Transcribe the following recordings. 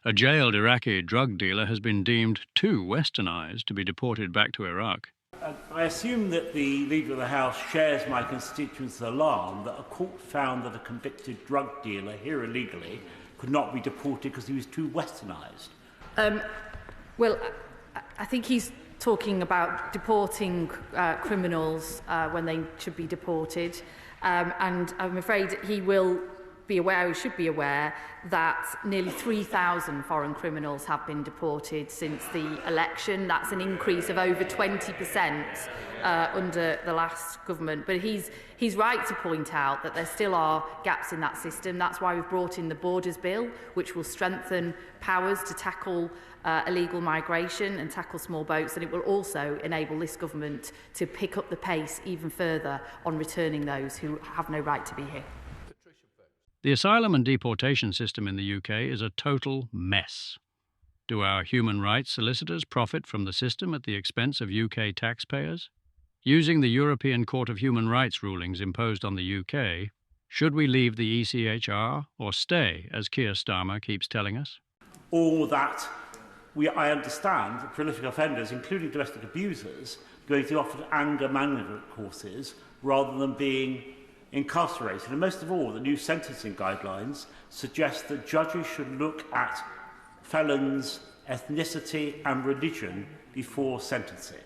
A jailed Iraqi drug dealer has been deemed too Westernised to be deported back to Iraq. I assume that the Leader of the House shares my constituents' alarm that a court found that a convicted drug dealer here illegally could not be deported because he was too Westernised. Well, I think he's talking about deporting criminals when they should be deported, and I'm afraid he will be aware, he should be aware, that nearly 3,000 foreign criminals have been deported since the election. That's an increase of over 20% under the last government. But he's right to point out that there still are gaps in that system. That's why we've brought in the Borders Bill, which will strengthen powers to tackle illegal migration and tackle small boats, and it will also enable this government to pick up the pace even further on returning those who have no right to be here. The asylum and deportation system in the UK is a total mess. Do our human rights solicitors profit from the system at the expense of UK taxpayers? Using the European Court of Human Rights rulings imposed on the UK, should we leave the ECHR or stay, as Keir Starmer keeps telling us? Or that I understand that prolific offenders, including domestic abusers, going to offer anger management courses rather than being incarcerated. And most of all, the new sentencing guidelines suggest that judges should look at felons' ethnicity and religion before sentencing.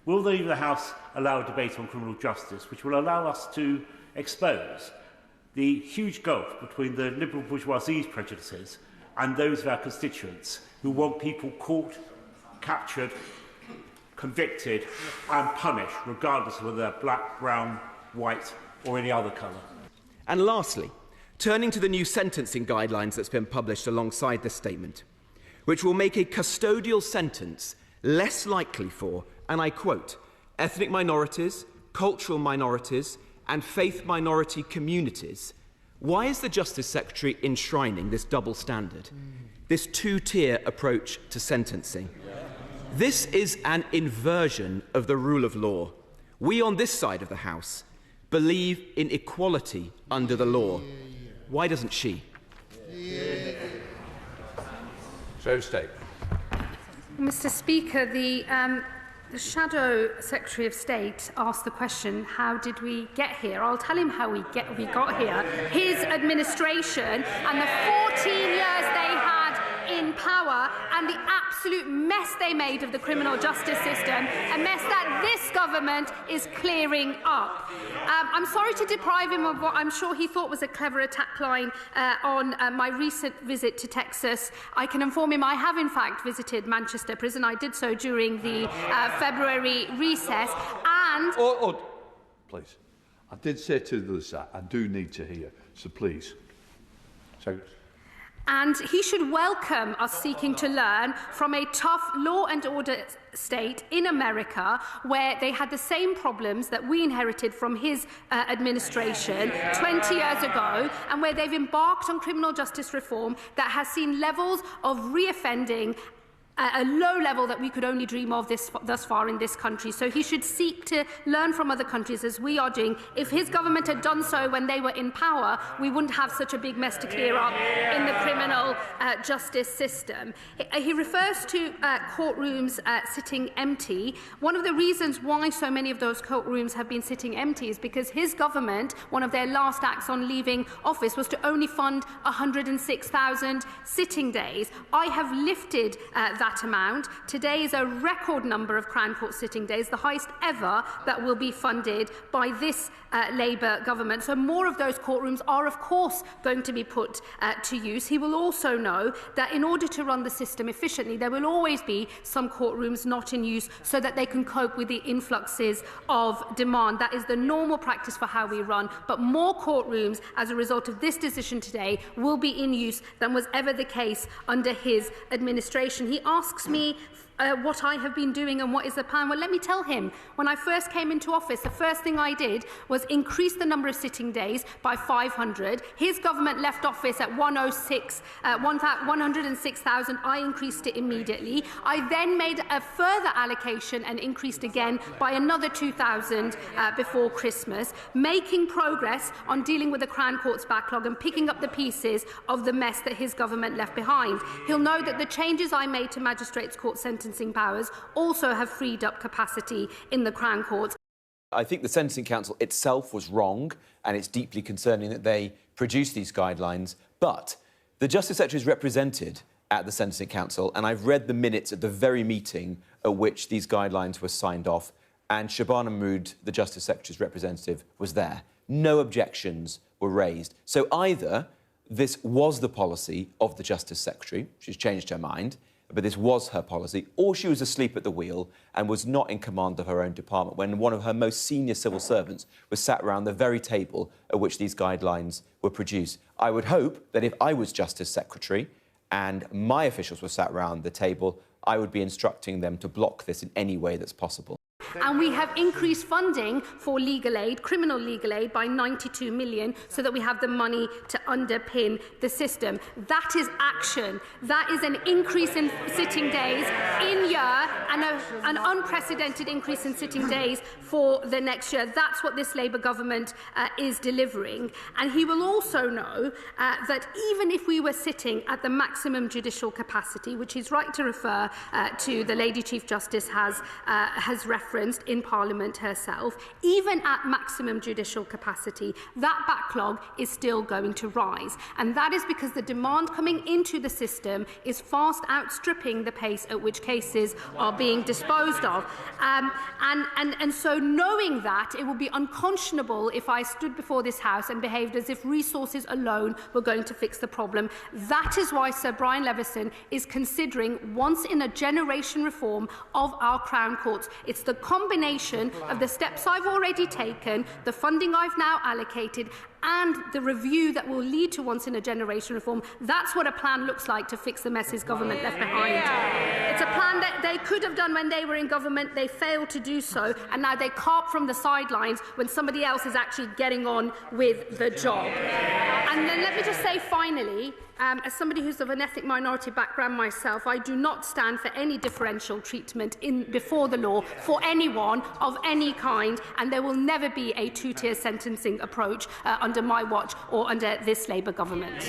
Will the Leader of the House allow a debate on criminal justice which will allow us to expose the huge gulf between the liberal bourgeoisie's prejudices and those of our constituents who want people caught, captured, convicted and punished regardless of whether they're black, brown, white or any other colour? And lastly, turning to the new sentencing guidelines that's been published alongside this statement, which will make a custodial sentence less likely for, and I quote, ethnic minorities, cultural minorities and faith minority communities. Why is the Justice Secretary enshrining this double standard, this two-tier approach to sentencing? This is an inversion of the rule of law. We on this side of the House believe in equality under the law. Why doesn't she? So state. Mr. Speaker, the Shadow Secretary of State asked the question, how did we get here? I'll tell him how we got here. His administration and the 14 years they had in power and the absolute mess they made of the criminal justice system, a mess that this government is clearing up. I'm sorry to deprive him of what I'm sure he thought was a clever attack line on my recent visit to Texas. I can inform him I have in fact visited Manchester Prison. I did so during the February recess, and... Please. I did say to the side, I do need to hear, so please. And he should welcome us seeking to learn from a tough law and order state in America where they had the same problems that we inherited from his administration 20 years ago, and where they've embarked on criminal justice reform that has seen levels of reoffending a low level that we could only dream of thus far in this country. So he should seek to learn from other countries, as we are doing. If his government had done so when they were in power, we wouldn't have such a big mess to clear up in the criminal justice system. He refers to courtrooms sitting empty. One of the reasons why so many of those courtrooms have been sitting empty is because his government, one of their last acts on leaving office, was to only fund 106,000 sitting days. I have lifted that amount. Today is a record number of Crown Court sitting days, the highest ever that will be funded by this Labour government. So more of those courtrooms are, of course, going to be put to use. He will also know that in order to run the system efficiently, there will always be some courtrooms not in use so that they can cope with the influxes of demand. That is the normal practice for how we run. But more courtrooms, as a result of this decision today, will be in use than was ever the case under his administration. He asks me what I have been doing and what is the plan. Well, let me tell him. When I first came into office, the first thing I did was increase the number of sitting days by 500. His government left office at 106,000. I increased it immediately. I then made a further allocation and increased again by another 2,000 before Christmas, making progress on dealing with the Crown Court's backlog and picking up the pieces of the mess that his government left behind. He'll know that the changes I made to Magistrates' Court sentencing powers also have freed up capacity in the Crown Court. I think the Sentencing Council itself was wrong, and it's deeply concerning that they produced these guidelines. But the Justice Secretary is represented at the Sentencing Council, and I've read the minutes at the very meeting at which these guidelines were signed off, and Shabana Mahmood, the Justice Secretary's representative, was there. No objections were raised. So either this was the policy of the Justice Secretary, she's changed her mind, but this was her policy, or she was asleep at the wheel and was not in command of her own department when one of her most senior civil servants was sat around the very table at which these guidelines were produced. I would hope that if I was Justice Secretary and my officials were sat around the table, I would be instructing them to block this in any way that's possible. And we have increased funding for legal aid, criminal legal aid, by 92 million so that we have the money to underpin the system. That is action. That is an increase in sitting days in year and an unprecedented increase in sitting days for the next year. That's what this Labour government is delivering. And he will also know that even if we were sitting at the maximum judicial capacity, which he's right to refer to, the Lady Chief Justice has referenced in Parliament herself, even at maximum judicial capacity, that backlog is still going to rise. And that is because the demand coming into the system is fast outstripping the pace at which cases are being disposed of. And so knowing that, it would be unconscionable if I stood before this House and behaved as if resources alone were going to fix the problem. That is why Sir Brian Leveson is considering once-in-a-generation reform of our Crown Courts. It's the combination of the steps I've already taken, the funding I've now allocated, and the review that will lead to once-in-a-generation reform. That's what a plan looks like to fix the mess his government left behind. It's a plan that they could have done when they were in government. They failed to do so, and now they carp from the sidelines when somebody else is actually getting on with the job. And then let me just say finally, as somebody who's of an ethnic minority background myself, I do not stand for any differential treatment before the law for anyone of any kind, and there will never be a two-tier sentencing approach under my watch or under this Labour government.